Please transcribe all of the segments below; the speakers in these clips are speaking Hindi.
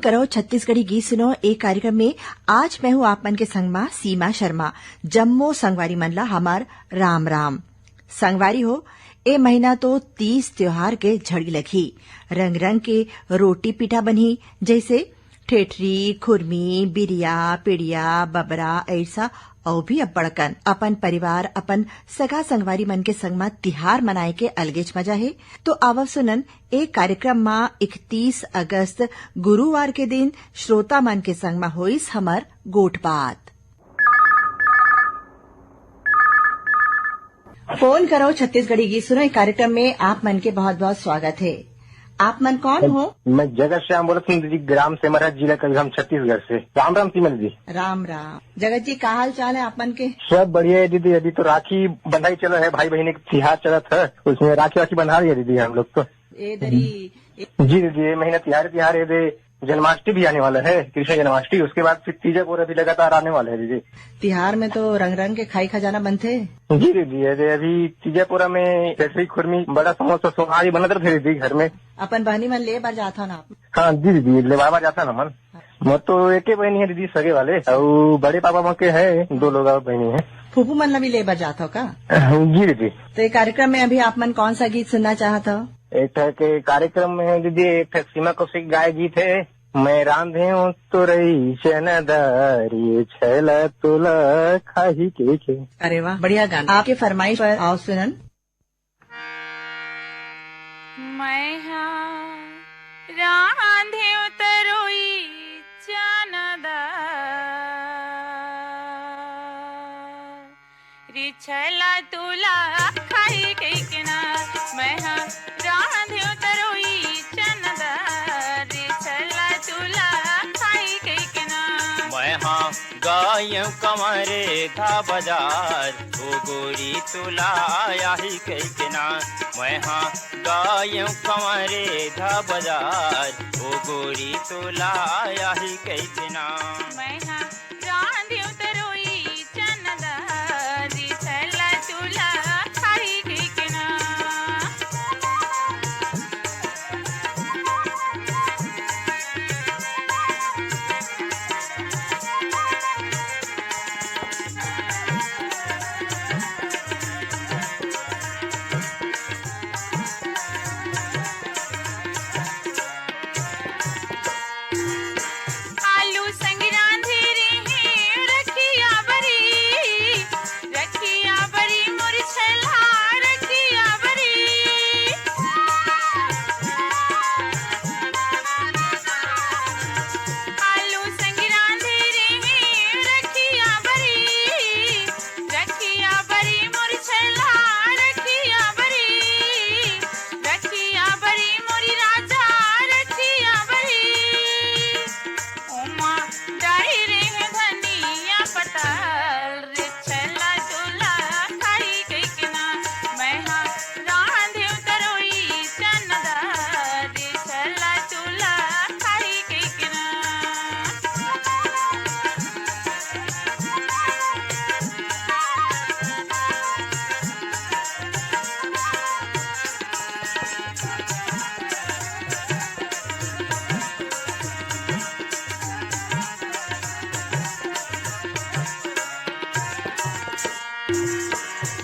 करो छत्तीसगढ़ी गीत सुनो एक कार्यक्रम में। आज मैं हूँ आप मन के संग में सीमा शर्मा। जम्मो संगवारी मनला हमार राम राम। संगवारी हो, ए महीना तो 30 त्योहार के झड़ी लगी। रंग रंग के रोटी पिठा बनी, जैसे ठेठरी, खुरमी, बिरिया, पिड़िया, बबरा ऐसा और भी अब बड़कन अपन परिवार अपन सगा संगवारी मन के संग में तिहार मनाए के अलगेच मजा है। तो आवव सुनन एक कार्यक्रम में 31 अगस्त गुरुवार के दिन श्रोता मन के संग में होइस हमर गोठ बात। फोन करो छत्तीसगढ़ी गीत सुनो एक कार्यक्रम में आप मन के बहुत बहुत स्वागत है। आप मन कौन हो? मैं जगत श्याम बोलत हूँ दीदी, ग्राम सेमरा, जिला कबीरधाम, छत्तीसगढ़ से। राम राम सीमा दीदी। राम राम। जगत जी का हाल चाल है आप मन के? सब बढ़िया है दीदी। अभी तो राखी बंधाई चला है, भाई बहन के तिहार चला था, उसमें राखी वाखी बंधा रही है दीदी हम लोग तो। जी दीदी, ये महीना तिहार है दे। जन्माष्टमी भी आने वाला है, कृष्ण जन्माष्टमी, उसके बाद फिर तीजा पूरा भी लगातार आने वाला है दीदी। तिहार में तो रंग रंग के खाई खजाना बनते। जी दीदी, अभी तीजापुरा में जैसे खुरमी, बड़ा समोसा, सोहारी बनत रहे दीदी घर में। अपन बहनी मन ले बार जाता ना? हाँ जी दीदी, ले बाबा जाता ना मन। मैं तो एक ही बहनी है दीदी, सगे वाले, और बड़े पापा माँ के है 2 लोग और बहनी है। फूफू मन भी ले बार जाता हो का? जी दीदी। तो ये कार्यक्रम में अभी आप मन कौन सा गीत सुनना चाहता हो? एक के कार्यक्रम में दीदी एक सीमा कौशिक गाय गीत है, मैं रांधे हूँ तो रही चनदारी छैला तुला खाही के। अरे वाह, बढ़िया गाना। आपके फरमाइश पर आओ सुनन। मैं रांधे उतरोई चनदारी छैला तुला खाही के ना। मैं रांधे उतरोई चनदारी छैला तुला खाही के ना। मैं गाय कमरे था बाजार, ओ गोरी तुला आही के ना। मैं गाय कमरे था बाजार, ओ गोरी तुला आही के ना। मैं रांधे उतरोई चनदारी छैला तुला खाही के ना।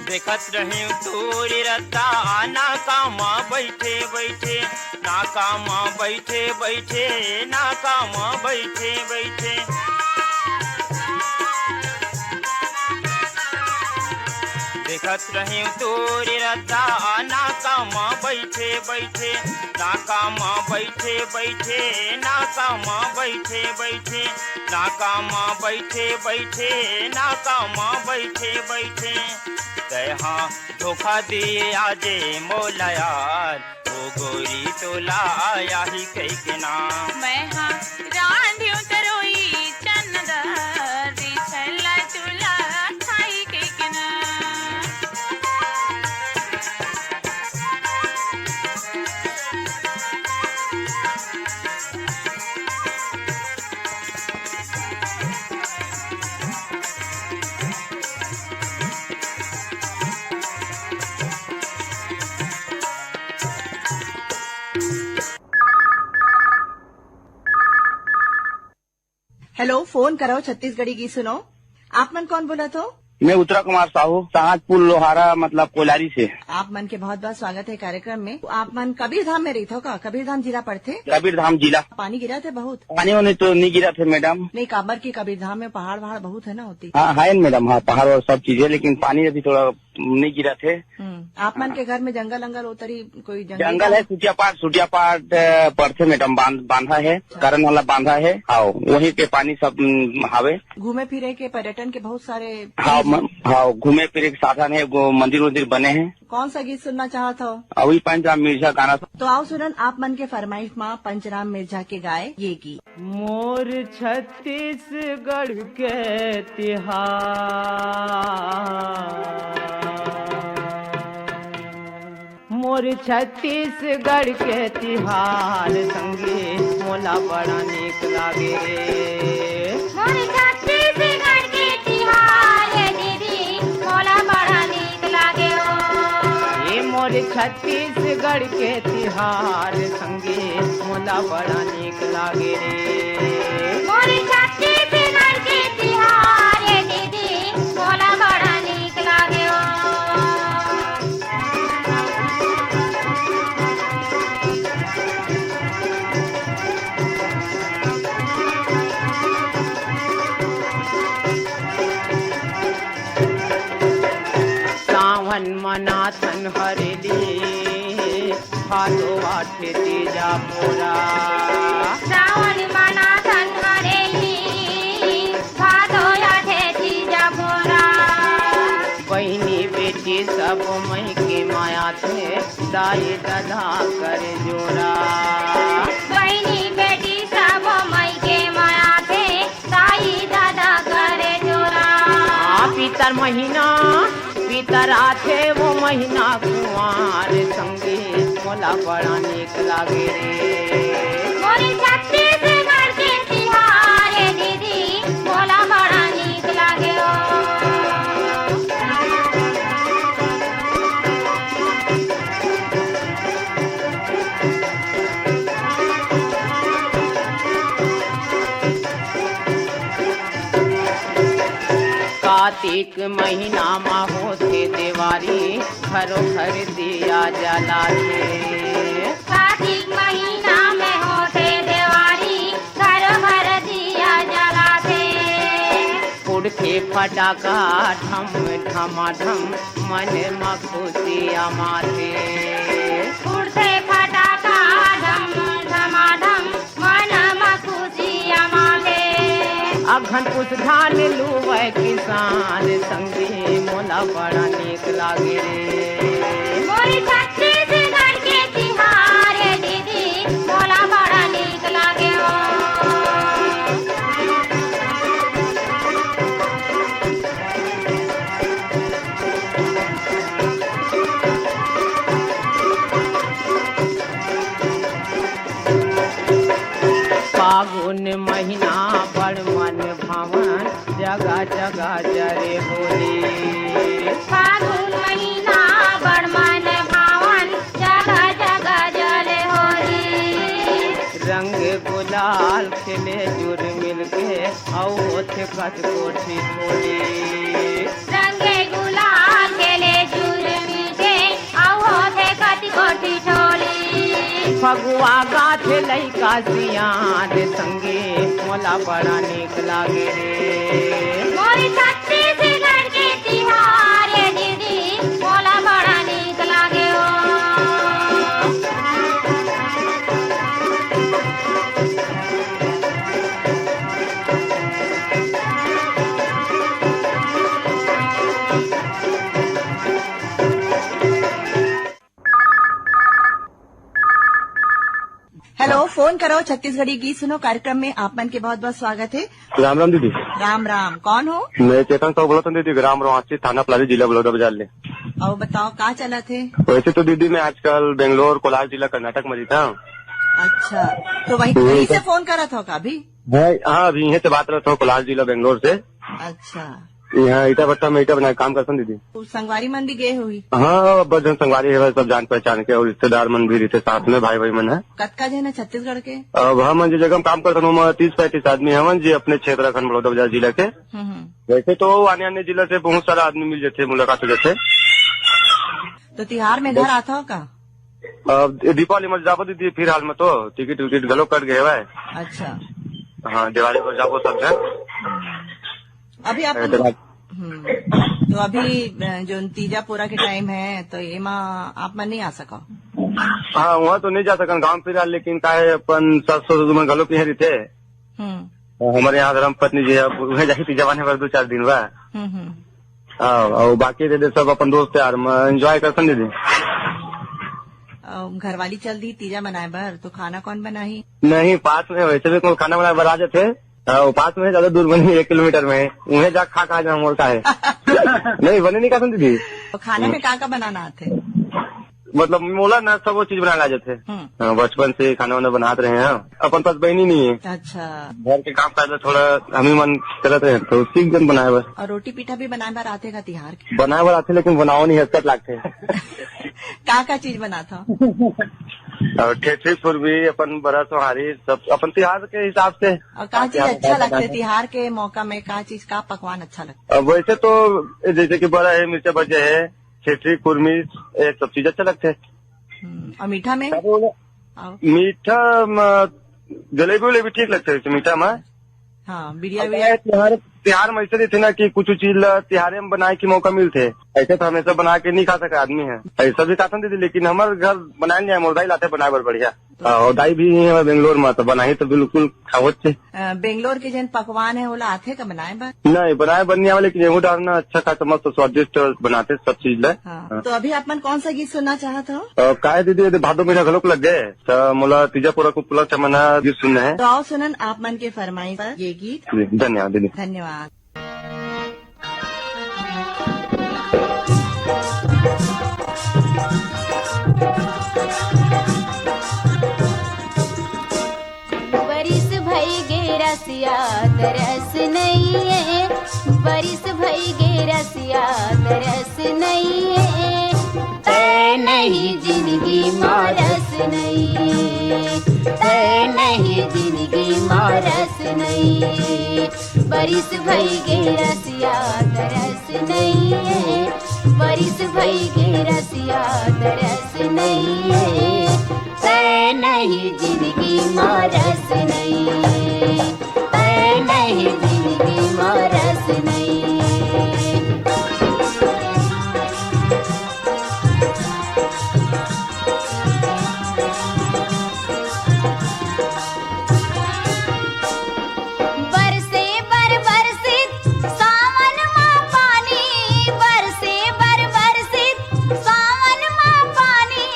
देखत रही तोरी रत्ता ना कामा बैठे बैठे, ना कामा बैठे बैठे, ना कामा बैठे बैठे। देखत रही तोरी रत्ता ना कामा बैठे बैठे, ना कामा बैठे बैठे, ना कामा बैठे बैठे, ना कामा बैठे बैठे, ना कामा बैठे बैठे। तैहा धोखा दिए आजे मोला यार, ओ गोरी तोला आया ही कई के नाम। मैं रांधे उतरोई चनदारी छैला तुला खाई के ना। हेलो, फोन करो छत्तीसगढ़ी गीत सुनो। आप मन कौन बोला तो? मैं उत्तरा कुमार साहू, ताजपुर लोहारा मतलब कोलारी से। आप मन के बहुत बहुत स्वागत है कार्यक्रम में। आप मन कबीर धाम में रही थो का? कबीर धाम जिला पड़ते? कबीर धाम जिला। पानी गिरा थे बहुत? पानी होने तो नहीं गिरा थे मैडम। नहीं, काबर की कबीर धाम में पहाड़ वहाड़ बहुत है ना होती? हाँ है मैडम, हाँ पहाड़ और सब चीजें, लेकिन पानी अभी थोड़ा नहीं गिरा थे। आप मन के घर में जंगल अंगल उतरी कोई जंगल है, सुटिया पाट पड़ते मैडम, बांधा है, कारण वाला बांधा है। हाँ वहीं पे पानी सब हावे। घूमे फिरे के पर्यटन के बहुत सारे हाँ घूमे फिरे के साधन है, वो मंदिर वंदिर बने हैं। कौन सा गीत सुनना चाहता हो? अभी पंचराम मिर्जा गाना। तो आओ सुनन आप मन के फरमाइश माँ पंचराम मिर्जा के गाए ये गीत। मोर छत्तीसगढ़ के तिहार, मोर छत्तीसगढ़ के तिहार संगे मोला बड़ा नीक लागे रे। मोर छत्तीसगढ़ के तिहार दीदी मोला बड़ा नीक लागे हो। ये मोर छत्तीसगढ़ के तिहार संगे मोला बड़ा नीक लागे रे। मोर छत्तीसगढ़ के तिहार दीदी मोला बड़ा नीक लागे हो। सावन मनाथन हरेली भादो आठे तीजा मोरा। सावन मनाथन हरेली भादो आठे तीजा मोरा। बहनी बेटी सब मई के माया थे दाई दधा कर जोरा। बहनी बेटी सब मई के माया थे दाई दादा करे जोरा। पीतर महीना पीतर आथे वो महीना कुंवार संगे मोला बड़ा नीक लागे रे। मोर छत्तीसगढ़ के तिहार दीदी मोला बड़ा नीक लागे हो। कार्तिक महीना मा होते देवारी घरो घर दिया जला थे। कार्तिक महीना में होते देवारी घर भर दिया जलाते। उड़ते फटाका ढम ढमाढम मन में खुशियाँ माथे। उड़ते फटाका ढम ढमाढम मन में खुशियाँ माथे। अघन पुष धान लुवै किसान संगे मोला बड़ा नीक लागे रे। मोर छत्तीसगढ़ के तिहार दीदी मोला बड़ा नीक लागे हो। फागुन महीना बड़ मन भावन जगह जगह जरे होली। फागुन महीना बड़ मन भावन जगह जगह जले होली। रंग गुलाल खेले जुर मिल के औ होते कच कोठी थोड़ी। रंगे गुलाल खेले जुर मिलके औ होते कच कोठी ठोली। फगुआ गाथ लैका सियान संगे मोला बड़ा नीक लागे रे। मोर छत्तीसगढ़ के तिहार दीदी मोला बड़ा नीक लागे हो। हेलो, फोन करो छत्तीसगढ़ी गीत सुनो कार्यक्रम में आप मन के बहुत बहुत स्वागत है। राम राम दीदी। राम राम, कौन हो? मैं चेतन साहू बोला था दीदी, ग्राम रवासी थाना पलारी जिला बलौदा बाजार ले। और बताओ कहाँ चला थे? वैसे तो दीदी मैं आजकल बेंगलोर कोलार जिला कर्नाटक में था। अच्छा, तो वहीं से फोन करा था का अभी? हाँ अभी यहीं से बात रहा था, कोलार जिला बेंगलोर से। अच्छा, यहाँ ईटा भट्टा में ईटा बना काम करता दीदी। संगवारी मन भी गए हुई? हाँ, बस जन संगवारी है, सब जान पहचान के और रिश्तेदार मन भी रहते साथ में, भाई मन है। कतका जन है छत्तीसगढ़ के? अब हम जो जगह काम करते हैं 30-35 आदमी है जी, अपने क्षेत्र खंड बड़ौदा बाजार जिला के। वैसे तो अन्य अन्य जिला से बहुत सारा आदमी मिल जाते, मुलाकात हो जाते। तो तिहार में घर आता हो का? दीपावली में जाबो दीदी, फिर हाल में तो टिकट विकट गलो कट गए हुआ है। अच्छा। हाँ, दिवाली पर जाबो सब है। अभी आप तो अभी जो तीजा पूरा के टाइम है तो ये आप मन नहीं आ सको? हाँ, वहाँ तो नहीं जा सकन गाँव फिलहाल, लेकिन का है अपन 700 में गलो पिहरी थे। हमारे यहाँ धर्म पत्नी जी है, उन्हें जाके तीजा बने पर 2-4 दिन बा। और बाकी दीदी सब अपन दोस्त यार एंजॉय करते दीदी। घरवाली चल दी तीजा बनाए बर, तो खाना कौन बनाही? नहीं, पास में वैसे भी कोई खाना बनाए बर आ जाते। पास में ज्यादा दूर बनी 1 किलोमीटर में, उन्हें जा खा जा मोड़ का है। नहीं बने नहीं कहते दीदी। तो खाने में का बनाना आते? मतलब मोला ना सब वो चीज बनाना आ जाते। बचपन से खाना वाना बनाते रहे हैं, अपन पास बहनी नहीं है। अच्छा। घर के काम काज थोड़ा हम ही मन चलते हैं तो सीख जन बनाए बस। और रोटी पीठा भी बनाए बार आते का तिहार के? बनाए बार आते, लेकिन बनाओ नहीं हस्कत लागते। का चीज बनाता? और ठेठी फुरबी अपन बरस सोहारी सब अपन तिहार के हिसाब से। और का चीज अच्छा लगता है तिहार के मौका में? का चीज का पकवान अच्छा लगता है? वैसे तो जैसे कि बड़ा है, मिर्चा बजे है, ठेठी कुर्मी, सब चीज अच्छा लगते है। और मीठा में? मीठा जलेबी वलेबी ठीक लगता है मीठा में। हाँ, बिड़िया तिहार में ऐसे थे ना कि कुछ चीज तिहारे में बनाए के मौका मिलते, ऐसे तो हमेशा बना के नहीं खा सके आदमी है। ऐसा भी खाते दीदी, लेकिन हमारे घर बनाए नहीं, मोर दाई लाते बनाए बर बढ़िया। और दाई भी है बेंगलोर में, तो बनाई तो बिल्कुल खावत थे। बेंगलोर के जन पकवान है ओला आते का बनाए बर? नहीं बनाए बनने वाले, लेकिन गेहूँ डालना अच्छा खासा मस्त स्वादिष्ट बनाते सब चीज। तो अभी आप मन कौन सा गीत सुनना चाहते हो? का दीदी भादो महीना घलोक लग गए, तो मोला तीजा पूरा को पुला चमना गीत सुनना है। तो आओ सुनन आप मन के फरमाइश पर ये गीत। धन्यवाद दीदी। धन्यवाद। बरिस भई गे रसिया तरस नहीं है, बरिस भई गे रसिया तरस नहीं है, तै नहीं जिंदगी मारस नहीं, तै नहीं जिंदगी मारस नहीं। बरिस भई गे रसिया तरस नहीं है, बरिस भई गे रसिया तरस नहीं है, तै नहीं जिंदगी मारस नहीं, तै नहीं जिंदगी मारस नहीं। बरसे बर बरसित सावन माँ पानी, बरसे बर बरसित सावन माँ पानी,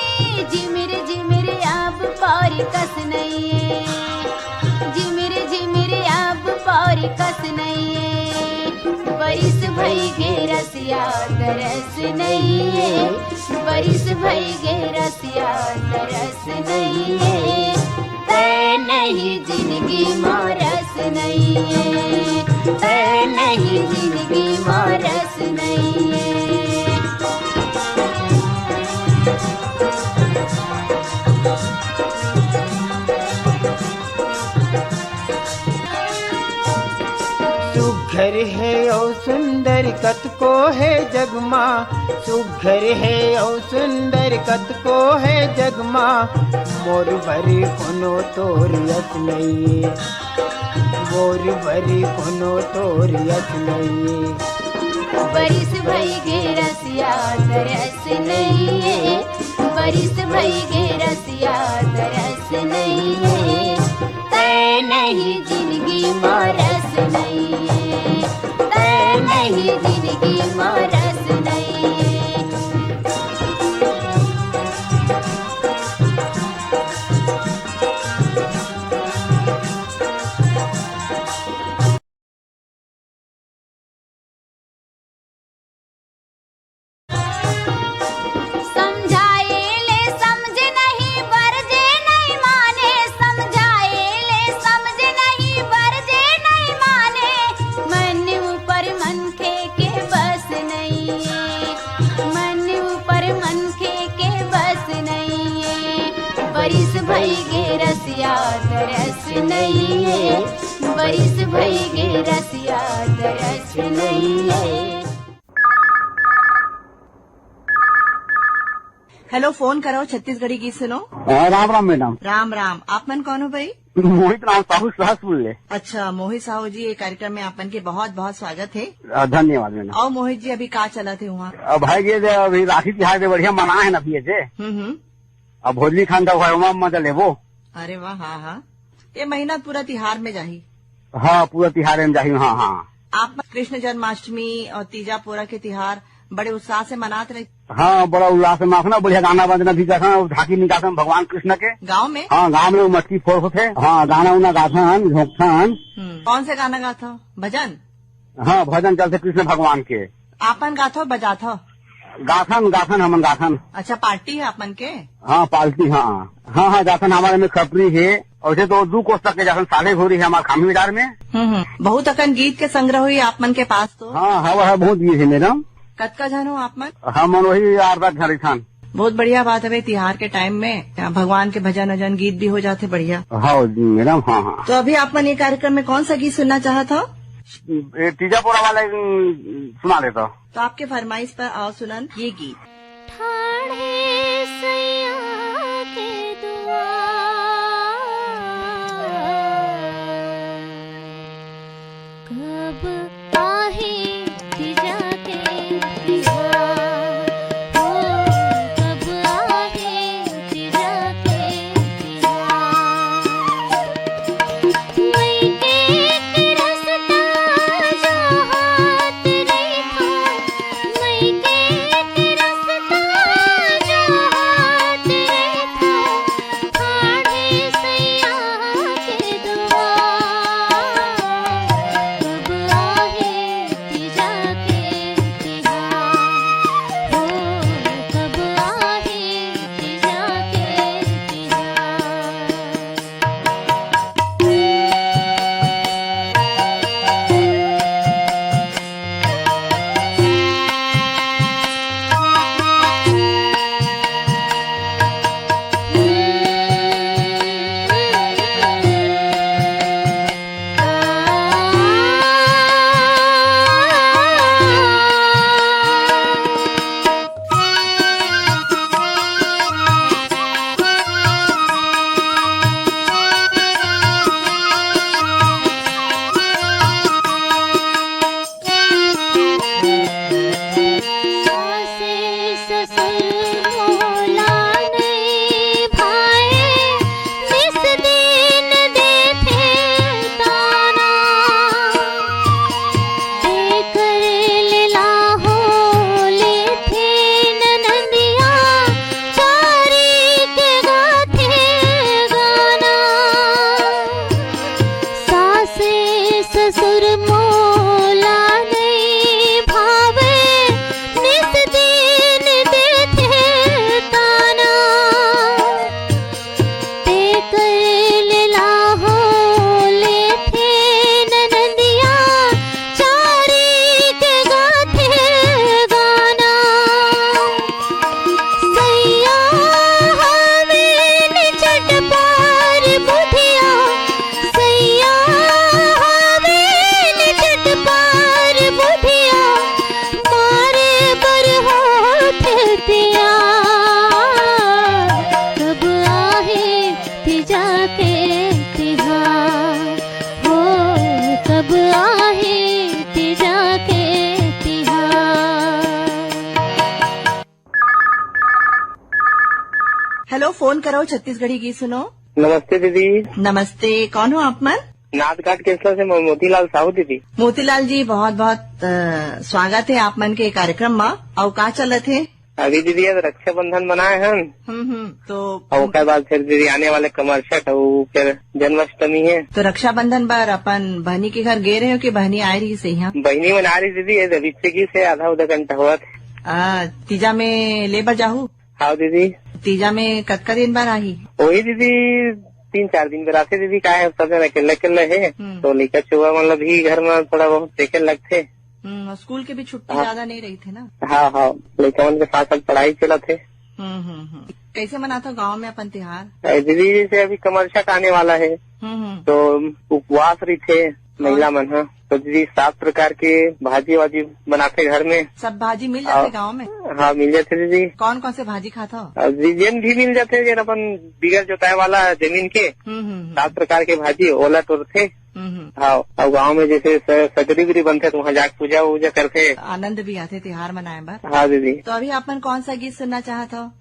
झिमिर झिमिर अब पौरी कस नहीं है, झिमिर झिमिर अब पौरी कस नहीं है। बरिस भई गे रसिया तरस नहीं है, बरिस भई गे रसिया तरस नहीं है, तै नहीं जिंदगी मारस नहीं है, तै नहीं जिंदगी मारस नहीं है। सुघर है ओ सुंदर कतको है जगमा, सुघर है ओ सुंदर कतको है जगमा, मोर भरी कोनो तोर यस नहीं, मोर भरी कोनो तोर यस नहीं। बरिस भई गे रसिया तरस नहीं है, बरिस भई गे रसिया तरस नहीं है, तै नहीं जिंदगी मारस नहीं है, तै नहीं जिंदगी मारस नहीं है। समझाए ले समझ नहीं बरजे नहीं माने, समझाए ले समझ नहीं बरजे नहीं माने, मन ऊपर मन खे है, बरिस भई गे रसिया तरस नहीं है। हेलो, फोन करो छत्तीसगढ़ी गीत सुनो। राम राम मैडम। राम राम। आप मन कौन हो भाई? मोहित राम साहू सहस बोल ले। अच्छा, मोहित साहू जी, ये कार्यक्रम में आपन के बहुत बहुत स्वागत है। धन्यवाद मैडम। और मोहित जी, अभी कहाँ चला थे वहाँ? अब भाई ये अभी राखी तिहार के बढ़िया मना है ना पिए से। अब भोजली खान का मजा लेबो। अरे वाह, हाँ हाँ, ये महीना पूरा तिहार में जाही। हाँ, पूरा तिहार में जाही। हाँ हाँ। आप कृष्ण जन्माष्टमी और तीजा पोरा के तिहार बड़े उत्साह से मनाते रहे? हाँ, बड़ा उल्लास से माखना, बढ़िया गाना बजना भी गाथा, झांकी निकासन भगवान कृष्ण के गांव में। हाँ, गांव में मटकी फोड़ होते। हाँ, गाना उना गाथन झोंकथन। कौन से गाना गाथा? भजन? हाँ, भजन चलते कृष्ण भगवान के। आपन गाथो बजाथो? गाथन हमन गाथन। अच्छा, पार्टी है आपन के? हाँ, पार्टी। हाँ हाँ हाँ, गाथन हमारे में खपरी है। और तो 2 कोस तक के जाथन साले घोरी है हमारे खामी बाजार में। बहुत अकन गीत के संग्रह हुई आप मन के पास तो? हाँ, हवा है, बहुत गीत है मैडम। कतका जन हो आप मन? हम वही 8-10 घर थान। बहुत बढ़िया बात है भाई, तिहार के टाइम में भगवान के भजन वजन गीत भी हो जाते बढ़िया। हाँ मैडम। हाँ हाँ। तो अभी आप मन ये कार्यक्रम में कौन सा गीत सुनना चाहता हो? तीजापुरा वाले सुना देता। तो आपके फरमाइश पर आओ सुनन ये गीत। ठाणे सैया के दुआर, कब आहे तीजा के तिहार, हो कब आहे तीजा के तिहार। मई के रसता जो हाथ नहीं था, मई के रसता जो हाथ नहीं था, ठाणे सैया के दुआर, कब आहे तीजा के तिहार, हो कब आहे तीजा के तिहार। सासे ससुर मोला नहीं भाए, निस दिन देथे ताना, देकर लीला हो लेथे ननदिया, चारी के गाथे गाना। सासे ससुर मोला नहीं भावे, निस दिन देथे ताना, देकर लीला हो लेथे ननदिया, चारी के गाथे गाना। सैया हवे निचट पार बुधिया, सैया हवे निचट पार बुधिया, मारे बर होठ पिया, कब आहे तीजा के तिहार, हो कब आहे तीजा के तिहार। हेलो, फोन करो छत्तीसगढ़ी गीत सुनो। नमस्ते दीदी। नमस्ते, कौन हो आप मन? नाथघाट केसला से मोतीलाल साहू दीदी। मोतीलाल जी, बहुत बहुत स्वागत है आप मन के कार्यक्रम में। और का चलत है? अभी दीदी अब रक्षाबंधन मनाए हैं। तो और उसके बाद फिर दीदी आने वाले कमर छठ और फिर जन्माष्टमी है। तो रक्षाबंधन पर अपन बहनी के घर गए रहे हो कि बहनी आई रही से यहाँ? बहनी मना रही दीदी, अभी से आधा उधा घंटा हुआ था। तीजा में लेबर जाहू? हाँ दीदी। तीजा में कतका दिन बाद आई? वही दीदी 3-4 दिन बराते दीदी का है, सब अकेले है तो लेकर चुहा मतलब भी घर में थोड़ा बहुत देखे लगते। स्कूल के भी छुट्टी ज्यादा नहीं रही थी ना? हाँ हाँ, लेकिन के साथ साथ पढ़ाई चला थे। कैसे मनाते हो गांव में अपन त्योहार? दीदी जैसे अभी कमरछठ आने वाला है तो उपवास रही थे महिला मन है, तो दीदी 7 प्रकार के भाजी वाजी बनाते घर में। सब भाजी मिल जाते गांव में? हाँ मिल जाते दीदी। कौन कौन से भाजी खाता हो? जेन भी मिल जाते जन अपन बिगड़ जोताए वाला जमीन के 7 प्रकार के भाजी ओला तोड़ते। हाँ और गाँव में जैसे सगरी उगरी बनते तो वहाँ जाके पूजा वूजा करते, आनंद भी आते त्योहार मनाए बार। हाँ दीदी। तो अभी अपन कौन सा गीत सुनना चाहता हो?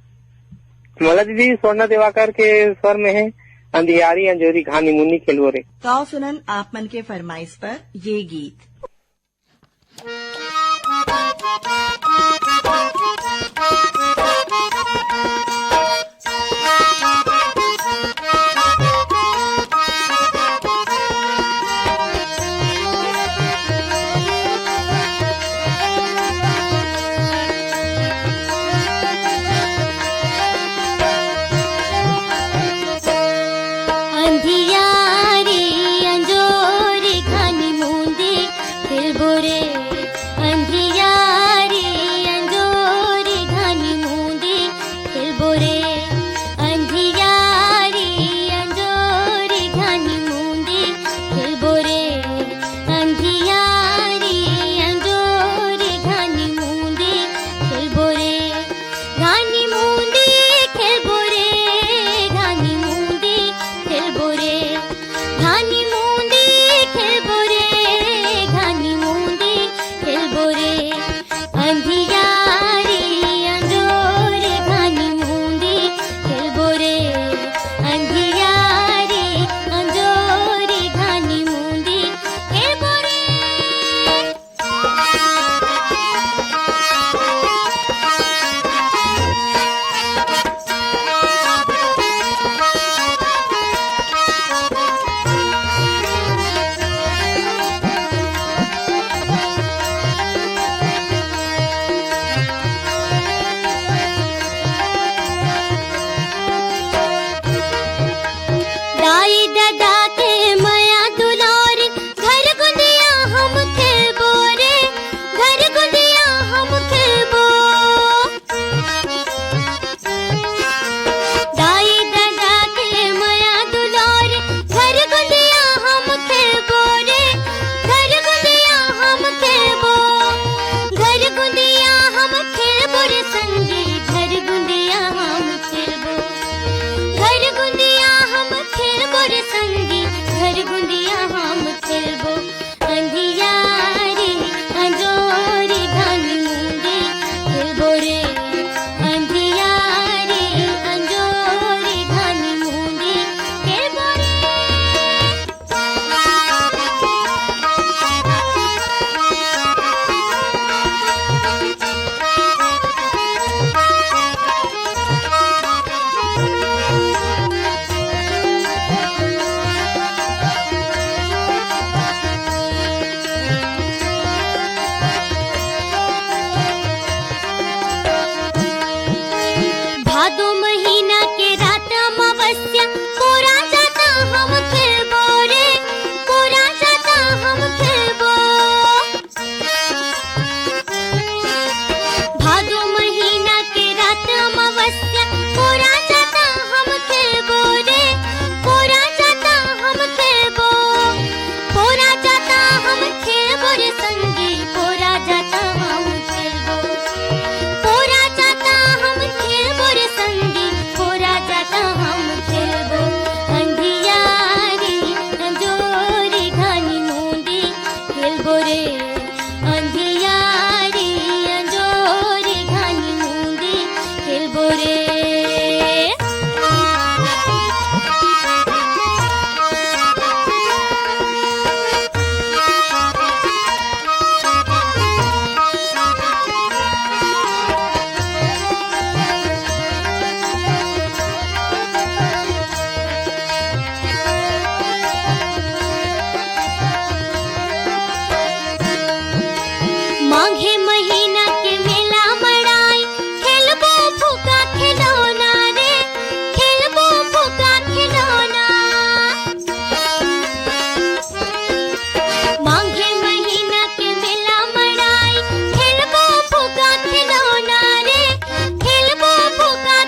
मला दीदी स्वर्ण दिवाकर के स्वर में है अंधियारी अंजोरी घानी मुन्नी खेलवो रे। तो आओ सुनन आप मन के फरमाइश पर ये गीत।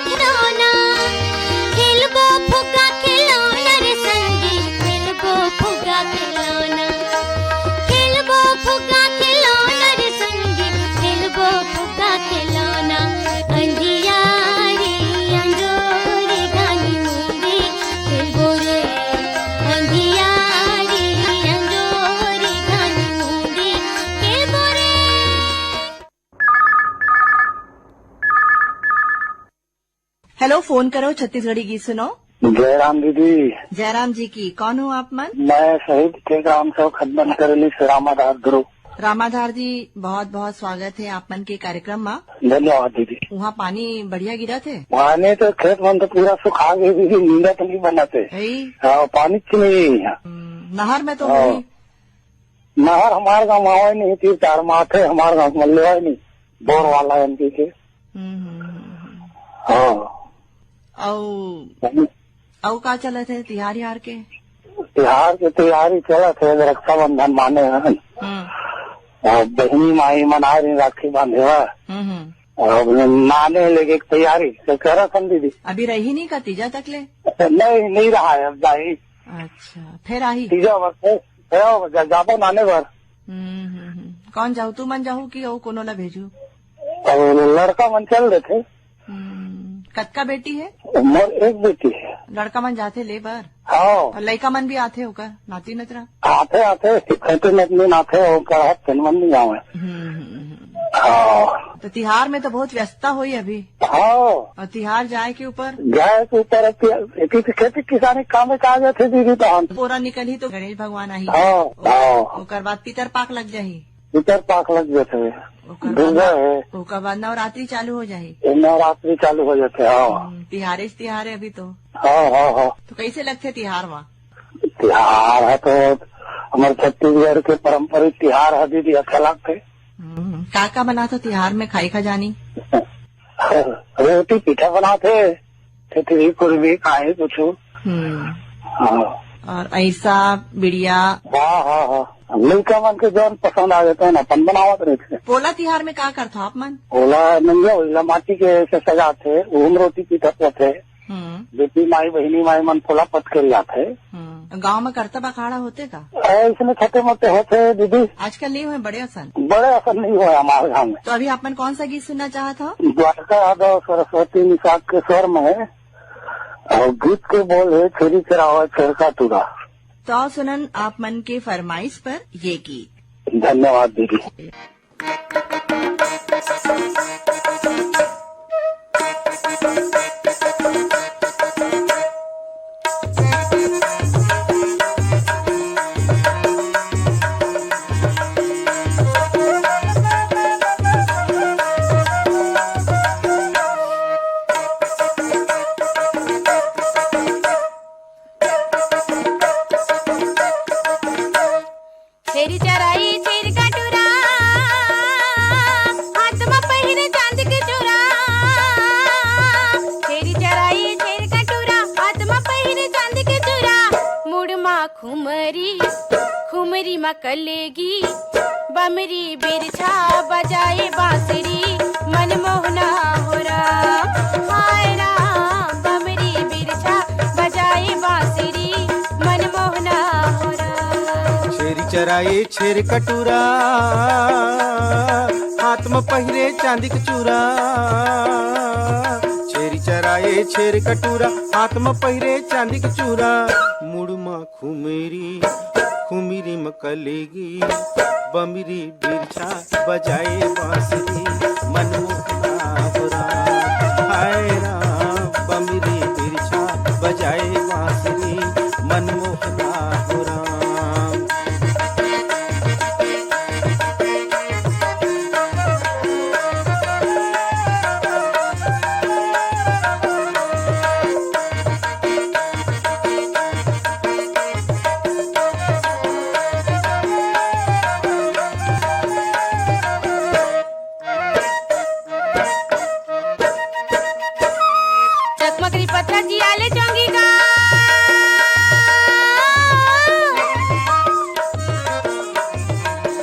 खिलौना हेलो, फोन करो छत्तीसगढ़ी गीत सुनो। जयराम दीदी। जयराम जी की कौन हो आप मन? मैं शहीद थे ग्राम से खदमत करेली से रामाधार ध्रुव। रामाधार जी, बहुत बहुत स्वागत है आप मन के कार्यक्रम में। धन्यवाद दीदी। वहाँ पानी बढ़िया गिरा थे? पानी तो खेत मन तो पूरा सुखा गई दीदी, नींदा तो नहीं बनाते। हाँ, पानी की नहीं है। नहर में तो हुई? नहर हमारे गाँव में आवा नहीं, 3-4 माह थे हमारे गाँव में, ले नहीं बोर वाला एमपी के। हाँ। औ का चलत है तिहार के? तिहार की तैयारी चलत है, रक्षाबंधन माने हैं और बहनी माई मना रही राखी बांधे और नाने लेके तैयारी तो कर दीदी। अभी रही नहीं का तीजा तक ले? नहीं रहा है, अब जाही। अच्छा, फिर आई तीजा वक्त जाबो नाने भर। कौन जाऊ, तू मन जाऊ की कोनो ला भेजू? लड़का मन चल रहे थे। कतका बेटी है? मोर एक बेटी है। लड़का मन जाते ले बर? हाँ। और लड़का मन भी आते होकर नाती नतरा? आते खेती में आते होकर हफ्ते मन नहीं आवे। हाँ। तो तिहार में तो बहुत व्यस्तता हुई अभी। हाँ। और तिहार जाए के ऊपर खेती किसानी काम में काज थे दीदी। तो पूरा निकल ही तो गणेश भगवान आई। ओकर बाद पितर पाक लग जाही। पितर पाक लग जाते, ओकर बाद नवरात्रि चालू हो जाही। नवरात्रि चालू हो जाते। हाँ, तिहारे अभी तो। हाँ। तो कैसे लगते तिहार वहाँ? तिहार है तो हमारे छत्तीसगढ़ के पारंपरिक तिहार है दीदी, अच्छा लगते। का बनाते तिहार में खाई खजानी? रोटी पीठा बनाते, खिचड़ी कुरबी खाए कुछ। और ऐसा बिड़िया। हाँ। लड़का मन के जौन पसंद आ जाते हैं ना, अपन बनावत रहते। पोला तिहार में का करता आप मन? पोला नंगे माटी के से सजाते, ओम रोटी पीठा थे। बेटी माई बहनी माई मन पोला पट कर जाते। गांव में करतब अखाड़ा होते का? इसमें छोटे मोटे होते दीदी। आजकल नहीं हुए बड़े आसन? बड़े आसन नहीं हुए हमारे गाँव में। तो अभी आप मन कौन सा गीत सुनना चाहता हो? द्वारका यादव सरस्वती निषाद के स्वर में है और गीत के बोल है छेरी चरावा छेरका तुरा। तो सुनन आप मन के फरमाइश पर ये गीत। धन्यवाद दीदी। छेरी चराई छेर कटुरा, हाथ में पहिरे चांदी के चूड़ा। छेरी चराई छेर कटुरा, हाथ में पहिरे चांदी के चूड़ा। मुड़ मा खुमरी मा कलेगी, बमरी बिरछा बजाए बांसुरी। मनमोहना हो राम, हाय राम, बमरी बिरछा बजाए बांसुरी। मनमोहना हो राम। छेरी चराए छेर कटूरा, हाथ में पहिरे चांदी के चूरा। छेरी चराए छेर कटूरा, हाथ में पहिरे चांदी के चूरा। मुड़ में खुमीरी में कलेगी, बमरी बिरछा बजाए बांसुरी। मनमोहना हो राम, हाय राम, बमरी बिरछा बजाए बांसुरी। मनमोहना हो राम। चकमकरी पत्थर जियाले चौंगी का,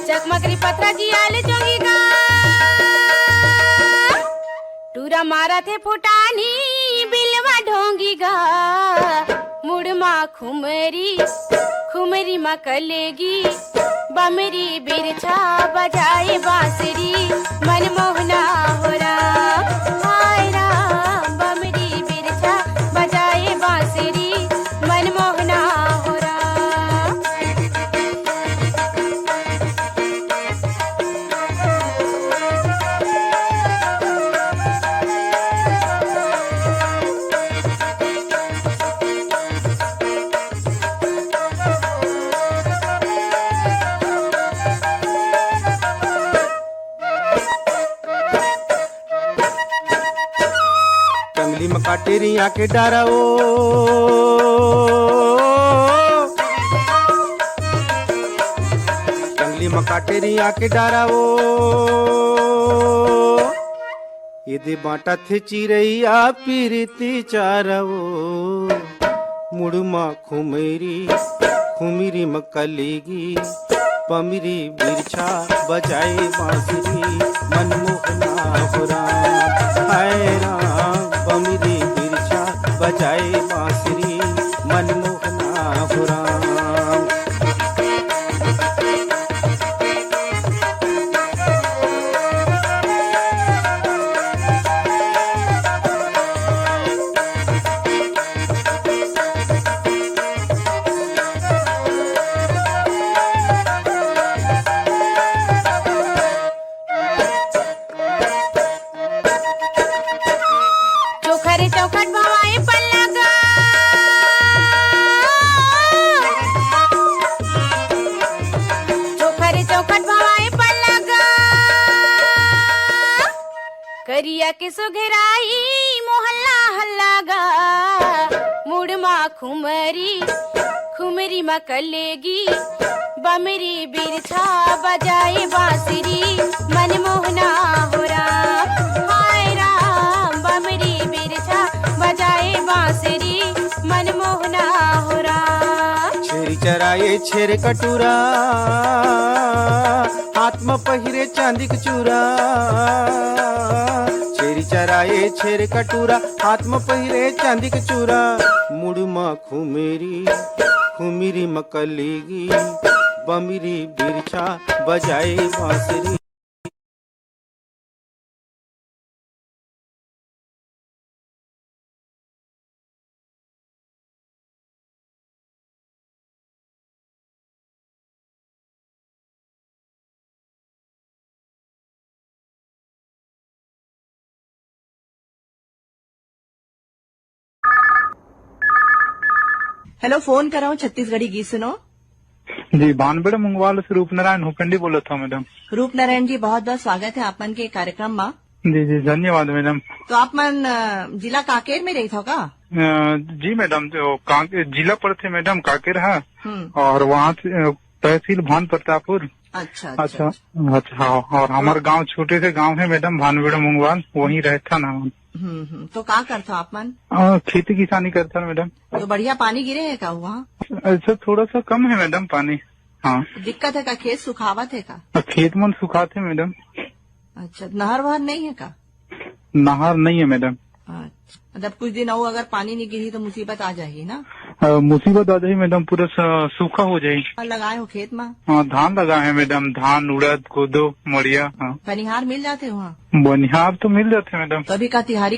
चकमकरी पत्थर जियाले चौंगी का। टूरा मारा थे फुटानी बिलवा ढोंगी गा। मुड़ मा खुमरी मा कलेगी, बमरी बिरछा बजाए बांसुरी। मनमोहना हो राम, हाय राम, बमरी बिरछा बजाए बांसुरी। मनमोहना हो राम। काटेरी आके डारा ओ जंगली में काटेरी आके डारा ओ ये बाटा थे चिरैया पीरती चारवो मुड़मा खुमेरी खुमिरी मकलेगी पमिरी बिरछा बजाए बांसुरी मनमोहना हो राम हाय राम पमिरी बिरछा बजाए बांसुरी मनमोहना हो राम। करिया के सुघराई मोहल्ला हल्ला गा मुड़मा खुमरी खुमरी मकलेगी बमरी बिरछा बजाए बांसुरी मनमोहना हो राम हाय राम बमरी बिरछा बजाए बांसुरी मनमोहना हो राम। छेरी चराए छेर कटूरा हाथ में पहिरे चांदी के चूरा छेरी चराए छेर कटूरा हाथ में पहिरे चांदी के चूरा मुड़मा खुमेरी खुमिरी मकलेगी बमिरी बिरछा बजाए बांसुरी। हेलो, फोन कर रहा हूँ छत्तीसगढ़ी गीत सुनो। जी, बानबेड़ा मुंगवाल से रूपनारायण हुकंडी बोला था मैडम। रूपनारायण जी, बहुत बहुत स्वागत है आपन के कार्यक्रम में। जी जी, धन्यवाद मैडम। तो आप मन जिला कांकेर में रही था का? जी मैडम, जो जिला पर थे मैडम कांकेर है और वहाँ से तहसील भान प्रतापपुर। अच्छा अच्छा अच्छा। और हमारे गांव छोटे से गांव है मैडम, भानबेड़ा मुंगवाल, वहीं रहता ना। तो क्या करता आप मन? खेती किसानी करता मैडम। तो बढ़िया पानी गिरे है का वहाँ? ऐसा थोड़ा सा कम है मैडम पानी। हाँ, दिक्कत है का? खेत सुखावत है का? खेत मन सुखाते मैडम। अच्छा, नहर वहर नहीं है का? नहर नहीं है मैडम। अच्छा, मतलब कुछ दिन और अगर पानी नहीं गिरी तो मुसीबत आ जाएगी ना? मुसीबत आ जाएगी मैडम, पूरा सूखा हो जाएगी। लगाए हो खेत में? हाँ, धान लगाए हैं मैडम, धान उड़द कोदो मड़िया। हाँ, बनिहार मिल जाते वहाँ? बनिहार तो मिल जाते मैडम। तो अभी का तिहार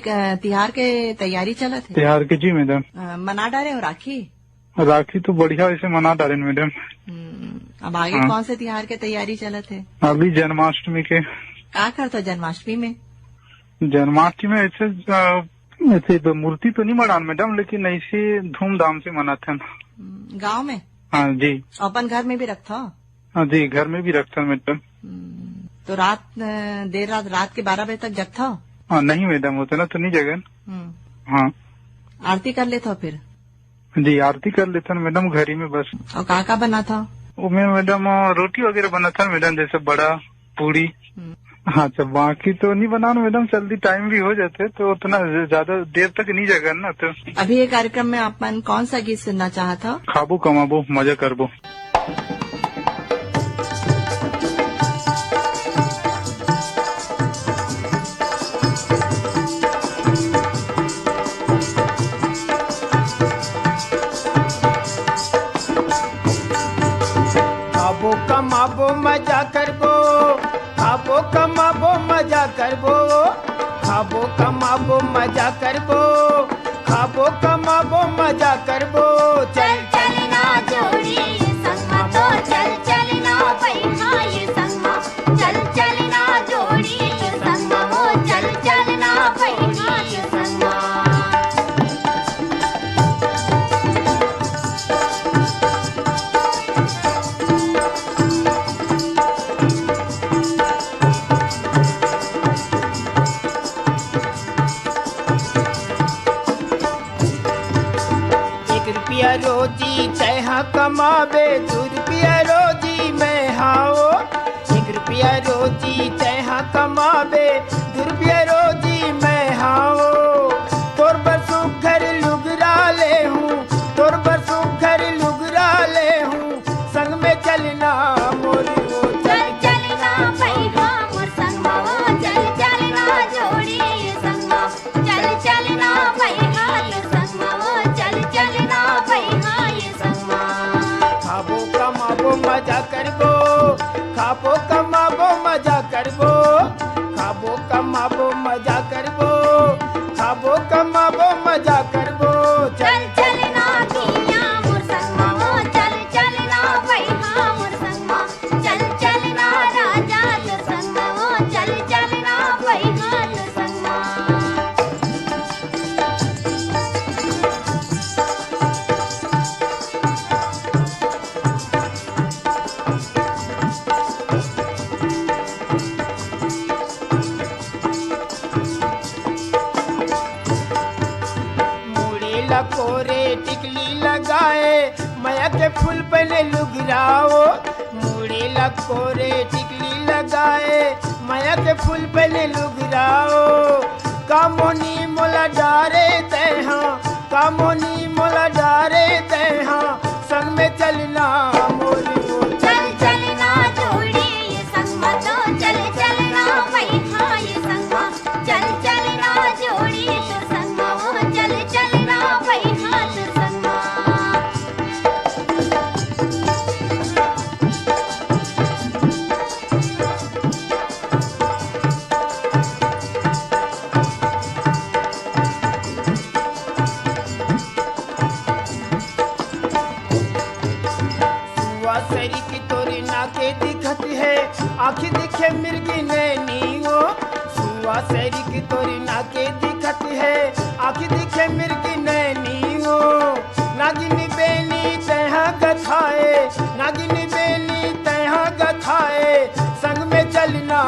के तैयारी चलत है? तिहार के जी मैडम। मना डाले हो राखी? राखी तो बढ़िया ऐसे मना डाले मैडम। अब आगे कौन से त्योहार के तैयारी चलत है? अभी जन्माष्टमी के। का करता जन्माष्टमी में? जन्माष्टमी में ऐसे तो मूर्ति तो नहीं बनान मैडम, लेकिन ऐसे धूमधाम से मनाते हैं। गांव में? हाँ जी। अपन घर में भी रखता? हाँ जी, घर में भी रखता हूँ मैडम। तो देर रात के 12 बजे तक जगता? हाँ नहीं मैडम, उतना तो नहीं जगन। हाँ, आरती कर लेता फिर? जी, आरती कर लेता हूँ मैडम घर ही में बस। और का बना था? मैं मैडम रोटी वगैरह बना था मैडम, जैसे बड़ा पूरी। हाँ, अच्छा, बाकी तो नहीं बनाना मैडम, जल्दी टाइम भी हो जाते तो उतना ज्यादा देर तक नहीं जगह ना। तो अभी ये कार्यक्रम में आप कौन सा गीत सुनना चाहता? खाबो कमाबो मजा करबो। खाबो कमाबो मजा करबो, खाबो कमाबो मजा करबो, खाबो कमाबो मजा करबो, खाबो कमाबो मजा करबो। चल चलना जोड़ी संगमा, तो चल चलना पैठा ये संगमा, चल चलना जोड़ी संगमा, वो चल चलना पैठा ये संगमा। ₹2 रोजी में हाओ, ₹1 रोजी तैहा कमावे, ₹2 रोजी में हाओ। तोर बरसों घर लुगरा ले हूँ, तोर बरसों घर लुगरा ले हूँ, संग में चलना मोरी वो चल चलना भैया मोर संगमा वो चल चलना जोड़ी संगमा चल चलना भैया ये संगमा वो चल चलना भैया ये संगमा खाबो कमाबो मजा करबो, खाबो कमाबो मजा करबो, खाबो कमाबो मजा करबो, खाबो कमाबो मजा करबो। चल चलना किया मोर संगमा वो चल चलना भैया मोर संगमा चल चलना राजा जो संगमा वो चल चलना भैया जो संगमा मुड़ी लकोरे टिकली लगाए, माया के फूल पहले लुगराओ। मुड़ी लकोरे टिकली लगाए, माया के फूल पहले लुगराओ। कामोनी मोला डारे तैहा, कामोनी मोला डारे तैहा, संग में चलना मोरी वो चल चलना जोड़ी ये संगमा तो चल चलना भैया ये संगमा चल चलना जोड़ी तो संगमा वो चल चलना भैया तो संगमा सुआ सरी की तोरी नाके दिखत है, आँखी दिखे मिर्गी नैनी हो। सुआ सरी की तोरी नाके दिखत है, आँखी दिखे मिर्गी नैनी हो। नागिनी बेनी तैहा गथाए, नागिनी बेनी तैहा गथाए, संग में चलना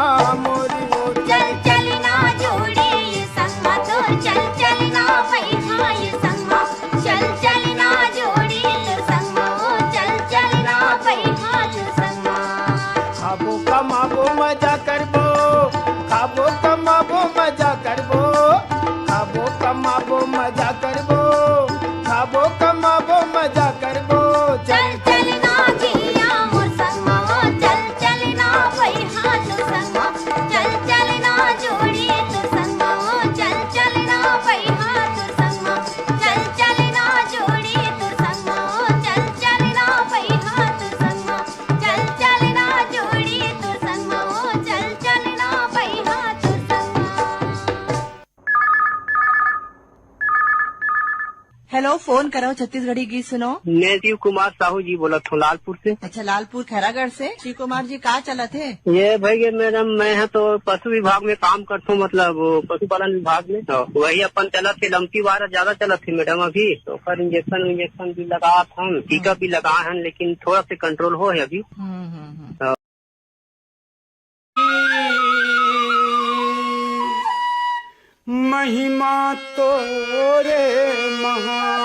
मोरी वो चल चलना जोड़ी ये संगमा तो चल चलना भैया ये संगमा चल चलना जोड़ी तो संगमा वो चल चलना भैया तो संगमा खाबो कमाबो मजा करबो, खाबो कमाबो मजा करबो, खाबो कमाबो मजा करबो, खाबो कमाबो मजा करबो। चल चलना किया मोर संगमा वो चल चलना भैया तो संगमा चल चलना जोड़ी तो संगमा वो चल चलना भैया तो संगमा चल चलना जोड़ी तो संगमा वो चल चलना भैया तो संगमा चल चलना जोड़ी तो संगमा वो चल चलना भैया तो संगमा हेलो, फोन कराओ छत्तीसगढ़ी गीत सुनो। मैं शिव कुमार साहू जी बोला था लालपुर से। अच्छा, लालपुर खैरागढ़ से। शिव कुमार जी कहाँ चला थे? ये भाई मैडम मैं है तो पशु विभाग में काम करता हूँ, मतलब पशुपालन विभाग में। तो वही अपन चला थे, लंपी वायरस ज्यादा चला थी मैडम अभी, तो फिर इंजेक्शन भी लगा था, टीका भी लगा है, लेकिन थोड़ा सा कंट्रोल हो है अभी। महिमा तोरे महान,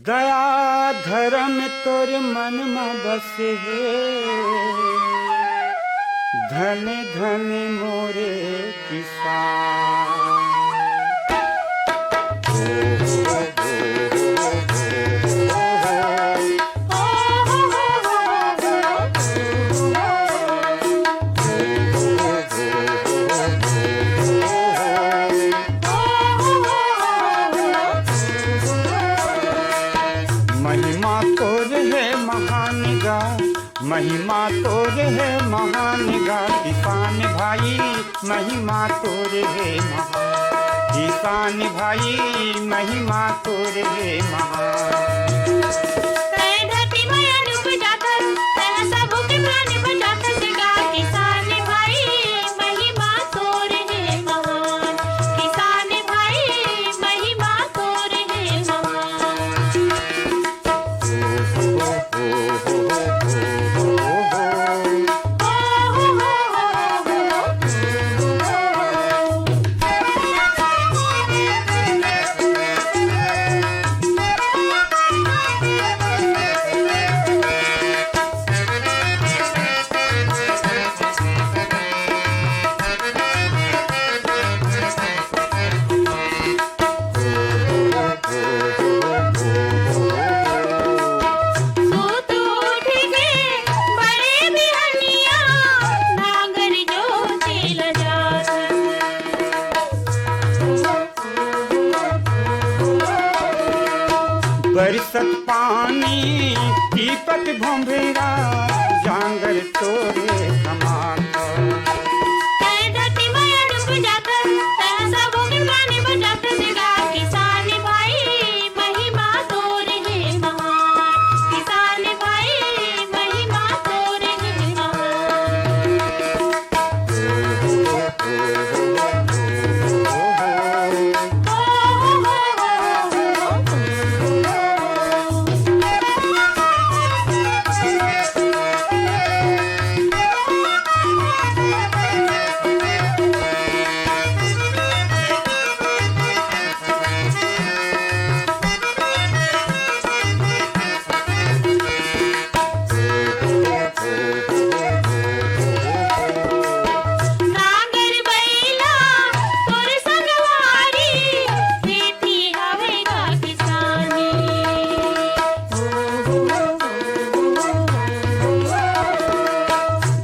दया धर्म तोर मन में बसे, धन धन मोरे किसान। महिमा तोर है महान गा, महिमा तोर है महान गा, किसान भाई महिमा तोर है महान, किसान भाई महिमा तोर है महान। धरती माया डूब जाता तह सबों के प्राण बचाता सिगा किसान भाई महिमा तोर है महान, किसान भाई महिमा तोर है महान। बरसत पानी पीपत भोंभेरा जांगर तोरे समान धरती माया डूब जाता पैसा भूमि पानी बचाता सिगा किसान भाई महिमा तोरे है महान किसान भाई महिमा तोरे है महान नांगर बैला तोर संगवारी खेती हवेगा किसानी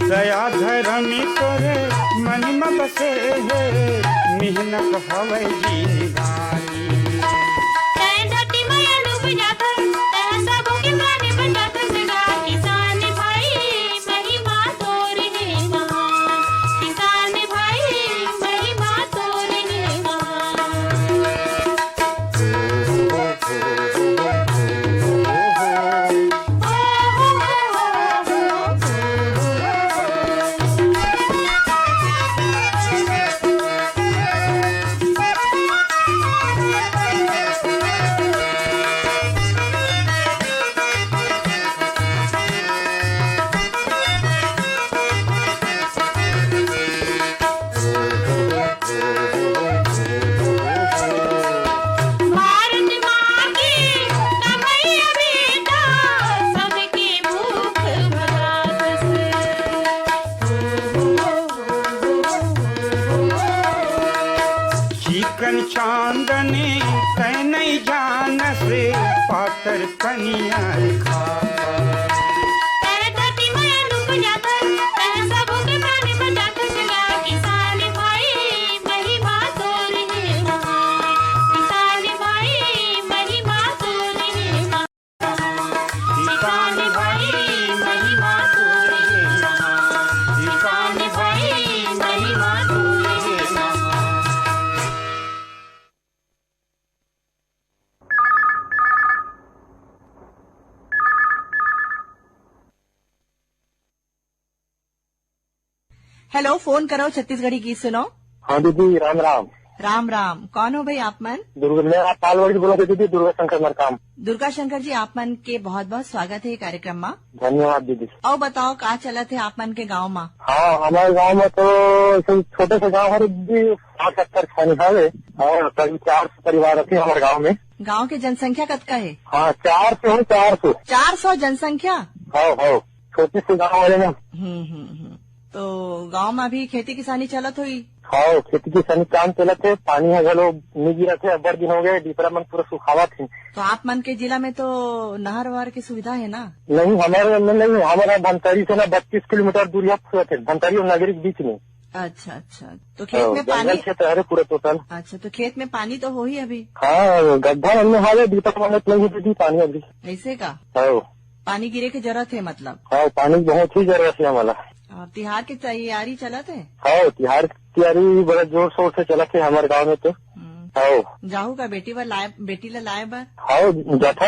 दया धर्म तोरे मन में बसे है मेहनत हवे जिंदगानी धरती माया डूब जाता पैसा भूमि पानी बचाता सिगा किसान भाई महिमा तोरे है महान किसान भाई महिमा तोरे है भारत माँ की कमैया बेटा सबकी भूख भगात से चिकन चांदनी तय नहीं जान से पातर कनिया धरती माया डूब जाता पैसा भूमि पानी बचाता सिगा किसान भाई महिमा तोरे है महान किसान भाई महिमा तोरे है किसान भाई महिमा तोरे है किसान भाई महिमा तोरे है हेलो, फोन करो छत्तीसगढ़ी गीत सुनो। हाँ दीदी, राम राम। राम राम। कौन हो भाई आप मन? मैं आप पालवाड़ी से बोला था दीदी, दुर्गा शंकर मरकाम। दुर्गा शंकर जी, आप मन के बहुत बहुत स्वागत है ये कार्यक्रम में। धन्यवाद दीदी। और बताओ का चलत है आप मन के गाँव में? हाँ, हमारे गांव में तो ऐसे छोटे से गांव है दीदी, 60-70 खानी है और करीब 400 परिवार रहते हैं हमारे गांव में। गांव की जनसंख्या कतका है? हाँ, 400 जनसंख्या। हाँ, छोटी सी गाँव वाले में। तो गांव में अभी खेती किसानी चलत हुई? हाँ, खेती किसानी काम चलत है। पानी है घलो नहीं गिरा थे, अब्बर दिन हो गए, डिपरा मन पूरा सुखावा थे। तो आप मन के जिला में तो नहर वहर की सुविधा है ना? नहीं, हमारा धनतरी से ना 32 किलोमीटर दूरी है, धनतरी और नगरी के बीच में। अच्छा, तो खेत में पानी क्षेत्र है पूरा टोटल। अच्छा, तो खेत में पानी तो हो ही अभी? हाँ, गड्ढा हमने हावे दीपक मंगत नहीं दीदी पानी अभी। ऐसे का? हाँ, पानी गिरे की जरूरत है मतलब? हाँ, पानी बहुत ही जरूरत है हमारा। और तिहार की तैयारी चलत है? हाँ, तिहार की तैयारी बड़ा जोर शोर से चलत है हमारे गाँव में तो। हाँ, जाहू का बेटी ला लाए बर? हाँ, जाता।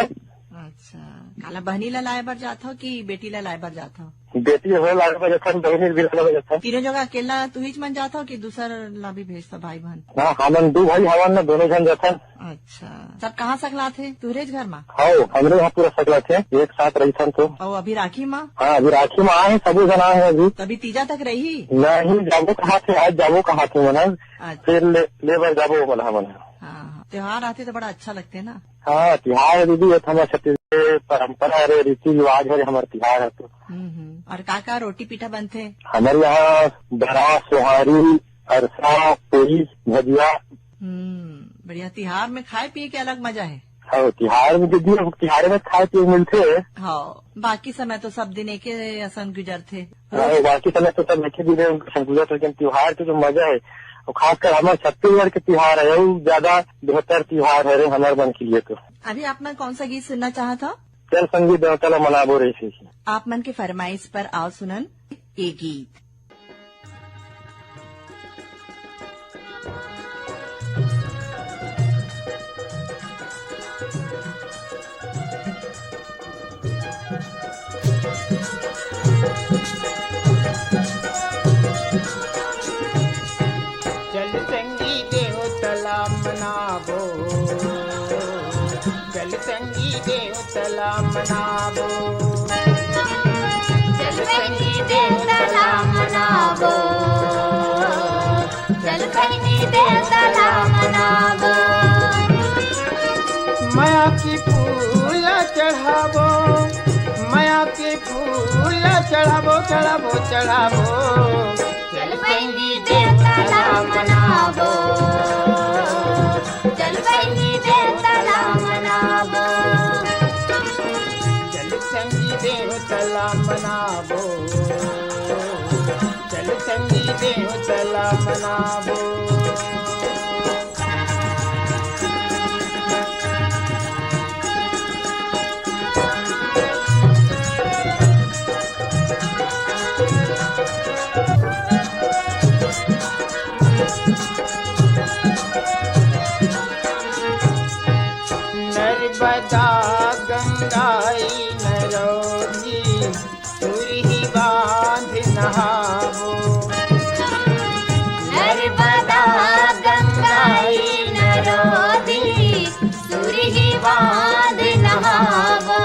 अच्छा, काला बहनी ला लाए बर जाता हो कि बेटी ला लाए बर जाता हो? बेटी हो लाए बर जाता, बहनी भी लाए बर जाता। तीनों जगह अकेला तू ही मन जाता हो कि दूसर ला भी भेजता भाई बहन? हाँ, हम 2 भाई हवा ना, दोनों जन जाता। अच्छा, सब कहाँ सकला थे? तुहरेज घर में? हाँ, हमरे यहाँ पूरा सकला थे, एक साथ रही थन तो। और अभी राखी माँ? हाँ, अभी राखी में आए सभी जन आए हैं अभी। तभी तीजा तक रही? नहीं, जाबो कहा थे, आज जाबो कहा थे मना, फिर लेबर जाबो मना मना। हाँ, त्योहार आते तो बड़ा अच्छा लगते ना। हाँ, त्योहार दीदी ये हमारे छत्तीसगढ़ परंपरा है, रीति रिवाज है, हमारे त्योहार है तो। और का रोटी पीठा बनते? हमारे यहाँ बड़ा सोहारी, अरसा, पूरी, भजिया। बढ़िया। त्योहार में खाए पिए के अलग मजा है। हाँ तिहार में दीदी तिहारे में खाए पिए मिलते है। हाँ बाकी समय तो सब दिन एक असन गुजर थे। बाकी समय तो सब एक दिन गुजर, लेकिन त्योहार के जो मजा है और खासकर हमारे छत्तीसगढ़ के त्योहार है वो ज्यादा बेहतर त्योहार है हमारे मन के लिए। तो अभी आप मन कौन सा गीत सुनना चाहा था? चल संगीत देवता मनाबो रही। आप मन के फरमाइश पर आओ सुनन ये गीत। चल संगी देवतला मनाबो, चल संगी देवतला मनाबो, चल संगी देवतला मनाबो, चल संगी देवतला मनाबो। माया की फूल चढ़ाबो, माया की फूल चढ़ाबो चढ़ाबो चढ़ाबो। चल संगी देवतला मनाबो, चल संगी देवतला मनाबो, चल संगी देवतला मनाबो, चल संगी देवतला मनाबो। नर्मदा गंगाई नरोगी सुरही बांध नहावो, नर्मदा गंगाई नरोदी सुरही बांध नहावो।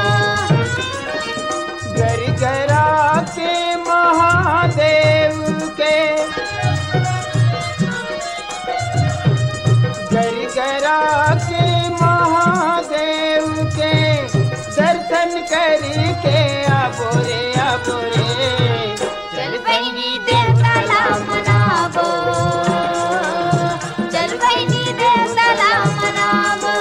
गरगरा के महादेव के, गरगरा के महादेव के दर्शन करके आबो रे आबो रे। चल बहिनी देवताला मनाबो, चल बहिनी देवताला मनाबो।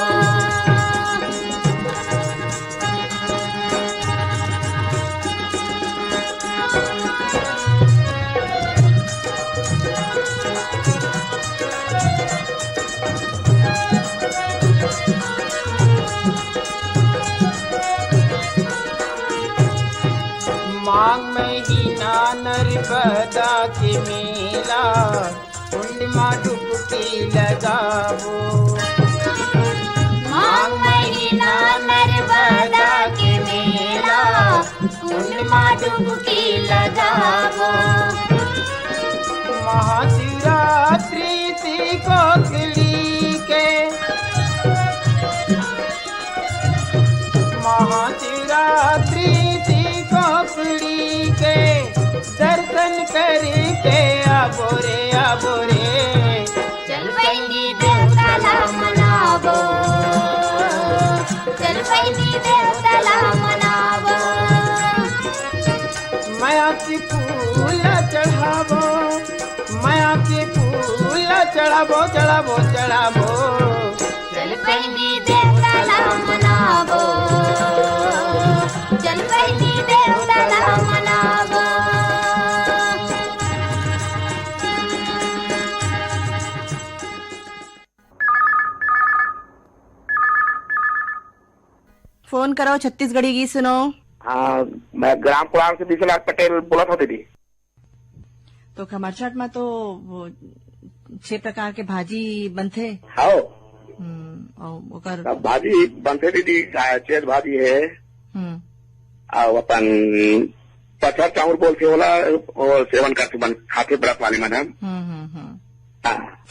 माघ महीना नर्मदा के मेला कुंड में डुबकी लगावो, माघ महीना नर्मदा के मेला कुंड में डुबकी लगावो। महाशिवरात्रि ती कोकली के, महाशिवरात्रि ती कोकली के दर्शन करके आबो रे आबो रे। चल बहिनी देवताला मनाबो, चल बहिनी देवताला मनाबो। माया की फूल चढ़ाबो, माया की फूल चढ़ाबो चढ़ाबो चढ़ाबो। चल बहिनी देवताला मनाबो, चल बहिनी देवताला मनाबो। फोन करो छत्तीसगढ़ी गीत सुनो। हाँ मैं ग्राम पुराण से विश्वनाथ पटेल बोला था दीदी। तो खमरचट में तो वो 6 प्रकार के भाजी बनते। हाँ और ओकर भाजी बनते दीदी, चेत भाजी है और अपन पत्थर चाउर बोलते होला और सेवन करते बन खाते व्रत वाले मैडम।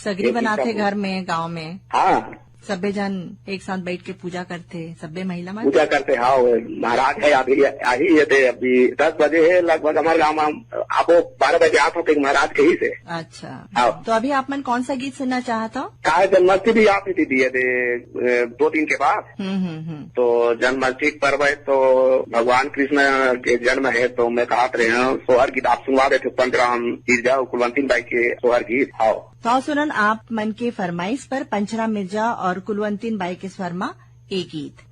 सगरी बनाते घर में गांव में। हाँ सब्बे जन एक साथ बैठ के पूजा करते, सब्बे महिला में पूजा करते। हाँ महाराज है अभी आई है थे, अभी 10 बजे है लगभग हमारे गाँव में। आपको 12 बजे आप होते महाराज के ही से। अच्छा तो अभी आप मन कौन सा गीत सुनना चाहता? चाहे जन्माष्टमी भी आप ही दीदी है 2 दिन के बाद। तो जन्माष्टमी पर्व है तो भगवान कृष्ण के जन्म है, तो मैं कहा रहे हैं सोहर गीत आप सुनवा रहे थे। पंचराम मिर्जा और कुलवंती बाई के सोहर गीत। हाँ तो सुनन आप मन के फरमाइश पर पंचराम मिर्जा और कुलवंतीन बाई के स्वर में ये गीत।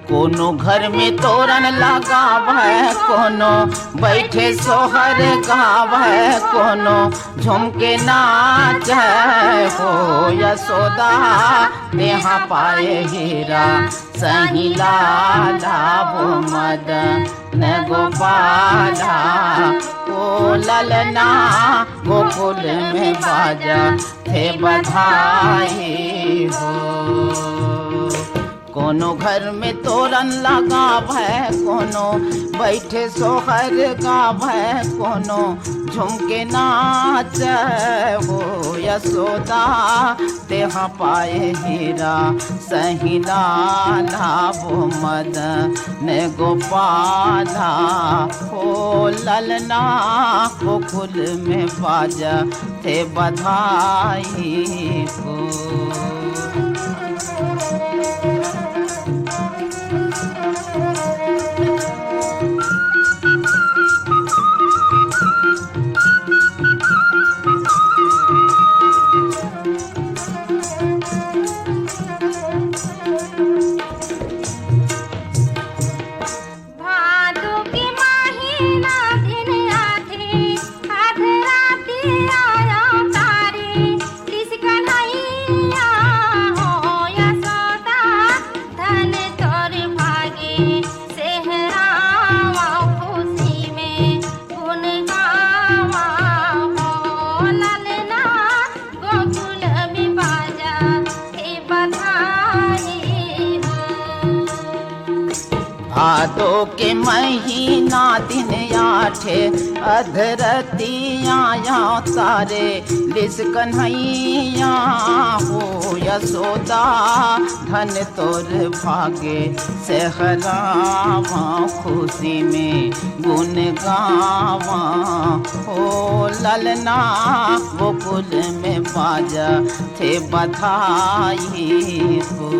कोनो घर में तोरण लगाव है, कोनो बैठे सोहर गाव है, कोनो झुमके नाच है हो यशोदा नेहा पाए हीरा सही लाला वो मदन गोपाला ओ ललना गोकुल में बाजा थे बधाई हो। कोनो घर में तोरण लगाव है, कोनो बैठे सोहर गाव है, कोनो झुमके नाच हो यशोदा तेहा पाए हीरा सही लाला वो मदन गोपाला हो ललना गोकुल में बाजा थे बधाई हो। भादो के महीना दिन आठे अधरतिया तारे लिस कन्हैया हो यशोदा धन तोर भागे सहरावा खुशी में गुन गावा हो ललना गोकुल में बाजा थे बधाई हो।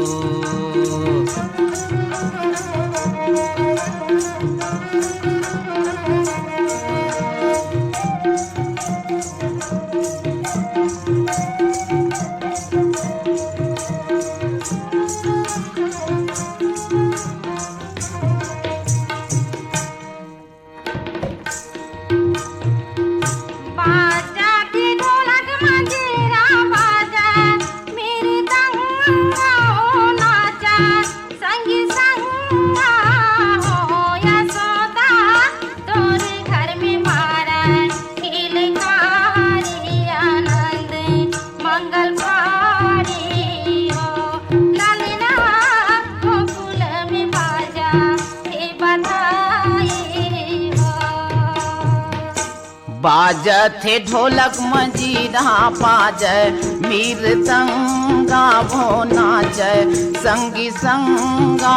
बाजथे ढोलक मंजीरा बाजय मीरदंगा वो नाचय संगी संगा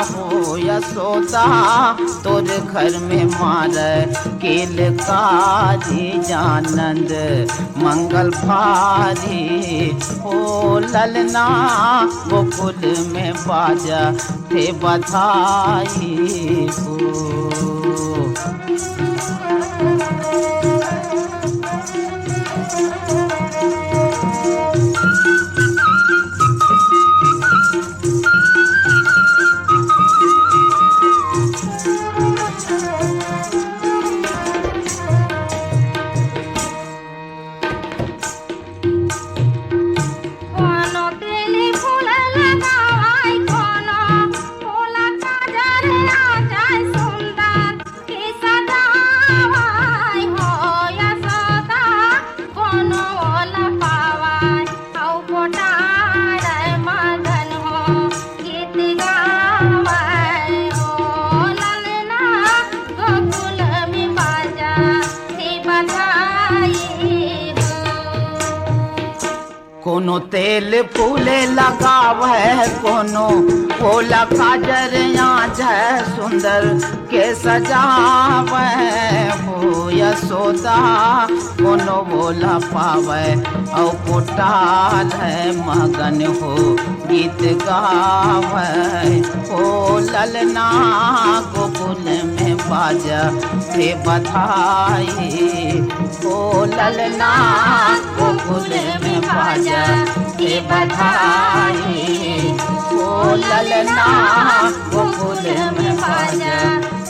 हो यशोदा तोर घर में मारय केलकारी जानंद मंगल भारी हो ललना गोकुल में बाजा थे बधाई हो। कोनो तेल फूले लगावे कोनो बोला काजर आँच है सुंदर के सजावे हो यशोदा कोनो बोला पावे औ पुटाल है मगन हो गीत गावे ओ ललना गोकुल में बाजा से बधाई ओ ललना गोकुल में बाजा से बधाई ओ ललना गोकुल में बाजा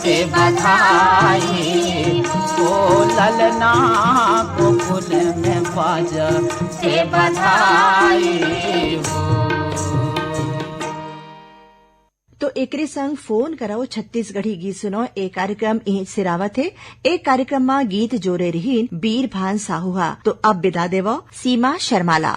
से बधाई ओ ललना गोकुल में बाजा से बधाई हो। तो एकरे संग फोन कराओ छत्तीसगढ़ी गीत सुनो एक कार्यक्रम इहें सिरावत है। एक कार्यक्रम में गीत जोरे रहीन बीर भान साहुहा। तो अब विदा देवो सीमा शर्माला।